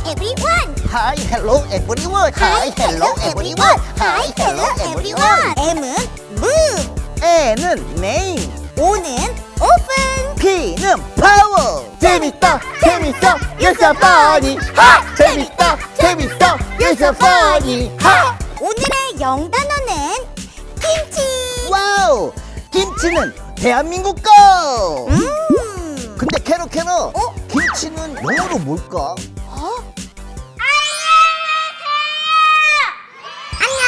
everyone. Hi, hello everyone. Hi, hello everyone. Hi, hello everyone. M은 move, N은 name, O는 open. P는 power. 재밌다, 재밌어, you're so funny. 하! 재밌다, 재밌어, you're so funny. 하! 오늘의 영단어는 김치. 와우! 김치는 대한민국 거! 근데 캐럿, 김치는 영어로 뭘까? 안녕.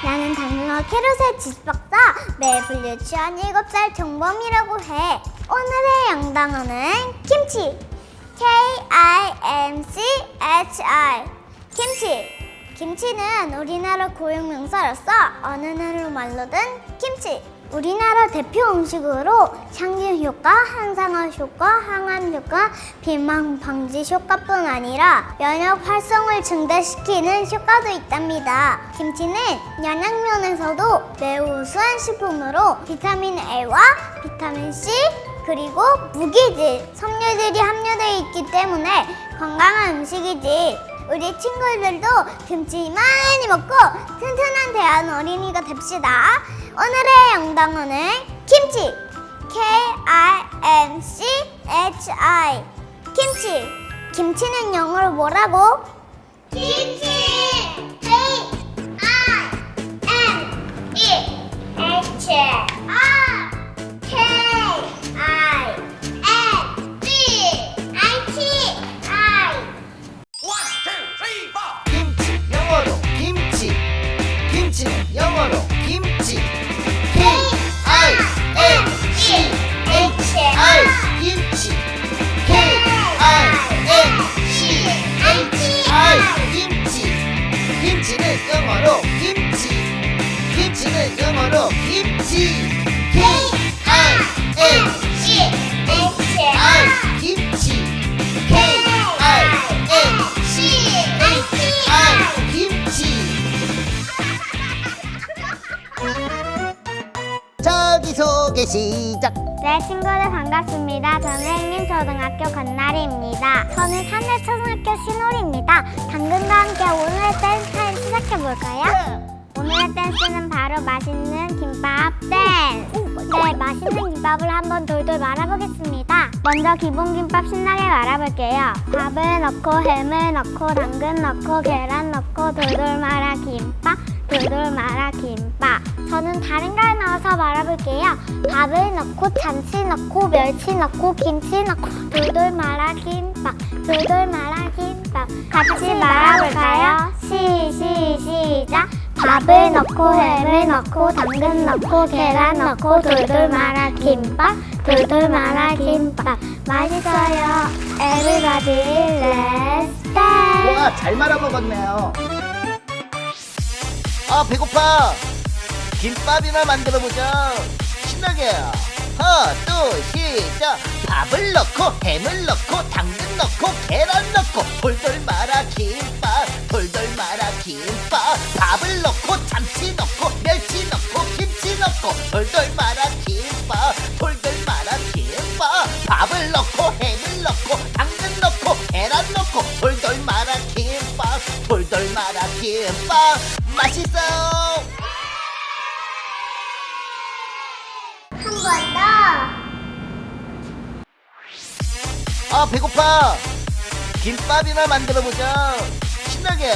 나는 당근어 캐럿의 지식박사 매블 유치원 7살 정범이라고 해. 오늘의 영단어는 김치. K-I-M-C-H-I. 김치. 김치는 우리나라 고유명사로서 어느 나라 말로든 김치. 우리나라 대표 음식으로 향균 효과, 항산화 효과, 항암 효과, 비만 방지 효과뿐 아니라 면역 활성을 증대시키는 효과도 있답니다. 김치는 영양면에서도 매우 우수한 식품으로 비타민 A와 비타민 C 그리고 무기질, 섬유들이 함유되어 있기 때문에 건강한 음식이지. 우리 친구들도 김치 많이 먹고 튼튼한 대한 어린이가 됩시다. 오늘의 영단어는 김치. K-I-M-C-H-I. 김치. 김치는 영어로 뭐라고? 김치. K-I-M-C-H-I. 김치, 영어로 김치. 김치는 영어로 김치. K-I-M-C-H-I. 김치. K-I-M-C-H-I. 김치. 김치는 영어로 김치. 김치는 영어로 김치. K-I-M-C-H-I. 김치. K-I-M-C-H-I. 김치. 자기소개 시작. 네, 친구들 반갑습니다. 저는 행림초등학교 건나리입니다. 저는 산울초등학교 신홀입니다. 당근과 함께 오늘의 댄스 타임 시작해볼까요? 오늘의 댄스는 바로 맛있는 김밥 댄스! 네, 맛있는 김밥을 한번 돌돌 말아보겠습니다. 먼저 기본 김밥 신나게 말아볼게요. 밥을 넣고 햄을 넣고 당근 넣고 계란 넣고 돌돌 말아 김밥 돌돌 말아 김밥. 저는 다른 걸 넣어서 말아볼게요. 밥을 넣고 참치 넣고 멸치 넣고 김치 넣고 돌돌 말아 김밥 돌돌 말아 김밥. 같이 말아볼까요? 시작! 밥을 넣고 햄을 넣고 당근 넣고 계란 넣고 돌돌 말아 김밥 돌돌 말아 김밥. 맛있어요. Everybody let's dance. 와, 잘 말아 먹었네요. 아, 배고파. 김밥이나 만들어보자. 신나게. 하나, 둘, 시작. 밥을 넣고 햄을 넣고 당근 넣고 계란 넣고 돌돌 말아 김밥 돌돌 말아 김밥. 밥을 넣고 참치 넣고 멸치 넣고 김치 넣고 돌돌 말아 김밥 돌돌 말아 김밥. 밥을 넣고 햄을 넣고 당근 넣고 계란 넣고 돌돌 말아 김밥 돌돌 말아 김밥. 맛있어요. 한 번 더. 아, 배고파. 김밥이나 만들어보자. 신나게.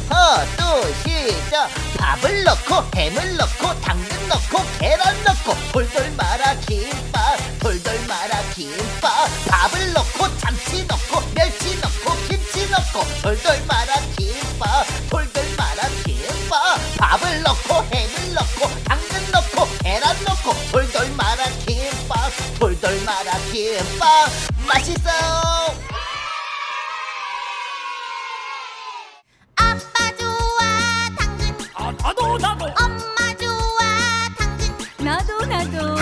하나, 둘, 시작. 밥을 넣고 햄을 넣고 당근 넣고 계란 넣고 돌돌 말아 김밥 돌돌 말아 김밥. 밥을 넣고 참치 넣고 멸치 넣고 김치 넣고 돌돌 말아 김밥 돌돌 말아 김밥. 밥을 넣고 햄을 넣고 당근 넣고 계란 넣고 돌돌 말아 김밥 돌돌 말아 김밥. 맛있어요. 아빠 좋아 당근. 나도 엄마 좋아 당근. 나도 당근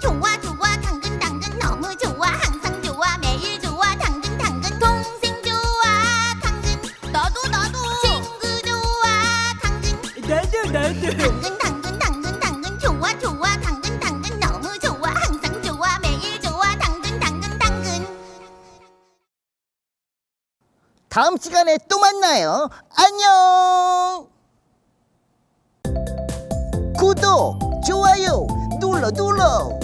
좋아 당근 너무 좋아 항상 좋아 매일 좋아 당근 동생 좋아 당근. 나도 친구 좋아 당근. 나도 당근 좋아 당근 너무 좋아 항상 좋아 매일 좋아 당근 다음 시간에 또 만나요. 안녕. 구독, 좋아요 눌러.